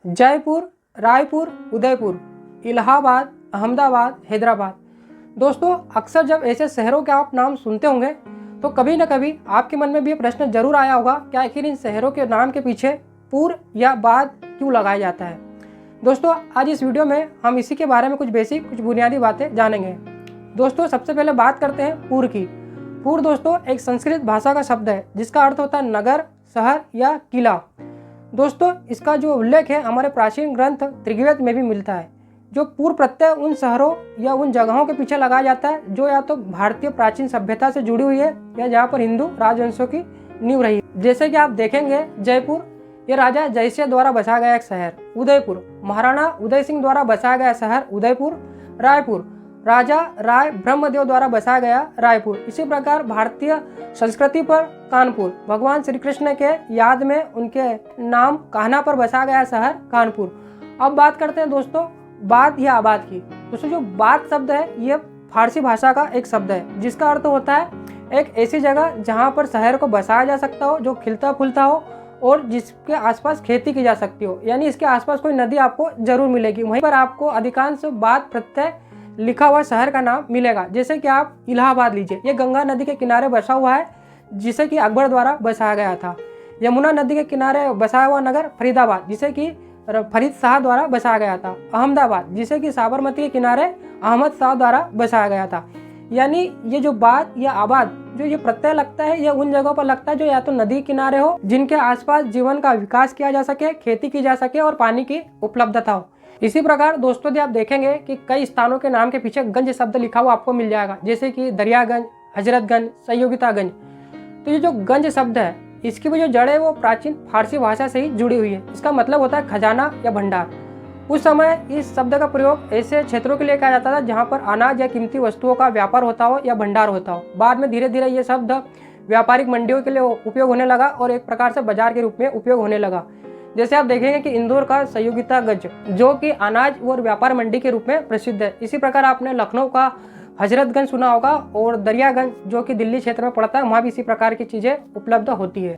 जयपुर, रायपुर, उदयपुर, इलाहाबाद, अहमदाबाद, हैदराबाद। दोस्तों, अक्सर जब ऐसे शहरों के आप नाम सुनते होंगे तो कभी न कभी आपके मन में भी ये प्रश्न जरूर आया होगा कि आखिर इन शहरों के नाम के पीछे पूर्व या बाद क्यों लगाया जाता है। दोस्तों, आज इस वीडियो में हम इसी के बारे में कुछ बुनियादी बातें जानेंगे। दोस्तों, सबसे पहले बात करते हैं पूर्व की। पूर्व दोस्तों एक संस्कृत भाषा का शब्द है जिसका अर्थ होता है नगर, शहर या किला। दोस्तों, इसका जो उल्लेख है हमारे प्राचीन ग्रंथ ऋग्वेद में भी मिलता है। जो पूर्व प्रत्यय उन शहरों या उन जगहों के पीछे लगाया जाता है जो या तो भारतीय प्राचीन सभ्यता से जुड़ी हुई है या जहाँ पर हिंदू राजवंशों की नींव रही है। जैसे कि आप देखेंगे, जयपुर ये राजा जयसिंह द्वारा बसाया गया एक शहर। उदयपुर महाराणा उदय सिंह द्वारा बसाया गया शहर उदयपुर। रायपुर राजा राय ब्रह्मदेव द्वारा बसाया गया रायपुर। इसी प्रकार भारतीय संस्कृति पर कानपुर भगवान श्री कृष्ण के याद में उनके नाम कान्हा पर बसाया गया शहर कानपुर। अब बात करते हैं दोस्तों बाद या आबाद की। दोस्तों, जो बाद शब्द है ये फारसी भाषा का एक शब्द है जिसका अर्थ होता है एक ऐसी जगह जहाँ पर शहर को बसाया जा सकता हो, जो खिलता फूलता हो और जिसके आसपास खेती की जा सकती हो। यानी इसके आसपास कोई नदी आपको जरूर मिलेगी, वहीं पर आपको अधिकांश बाद प्रत्यय लिखा हुआ शहर का नाम मिलेगा। जैसे कि आप इलाहाबाद लीजिए, ये गंगा नदी के किनारे बसा हुआ है जिसे कि अकबर द्वारा बसाया गया था। यमुना नदी के किनारे बसाया हुआ नगर फरीदाबाद जिसे कि फरीद शाह द्वारा बसाया गया था। अहमदाबाद जिसे कि साबरमती के किनारे अहमद शाह द्वारा बसाया गया था। यानी ये जो बाद या आबाद जो ये प्रत्यय लगता है ये उन जगहों पर लगता है जो या तो नदी किनारे हो, जिनके आसपास जीवन का विकास किया जा सके, खेती की जा सके और पानी की उपलब्धता हो। इसी प्रकार दोस्तों यदि आप देखेंगे कि कई स्थानों के नाम के पीछे गंज शब्द लिखा हुआ आपको मिल जाएगा, जैसे कि दरियागंज, हजरतगंज, सहयोगितागंज। तो ये जो गंज शब्द है इसकी भी जो जड़ है वो प्राचीन फारसी भाषा से ही जुड़ी हुई है। इसका मतलब होता है खजाना या भंडार। उस समय इस शब्द का प्रयोग ऐसे क्षेत्रों के लिए किया जाता था जहाँ पर अनाज या कीमती वस्तुओं का व्यापार होता हो या भंडार होता हो। बाद में धीरे धीरे ये शब्द व्यापारिक मंडियों के लिए उपयोग होने लगा और एक प्रकार से बाजार के रूप में उपयोग होने लगा। जैसे आप देखेंगे कि इंदौर का सहयोगितागंज जो कि अनाज और व्यापार मंडी के रूप में प्रसिद्ध है। इसी प्रकार आपने लखनऊ का हजरतगंज सुना होगा और दरियागंज जो कि दिल्ली क्षेत्र में पड़ता है, वहाँ भी इसी प्रकार की चीज़ें उपलब्ध होती है।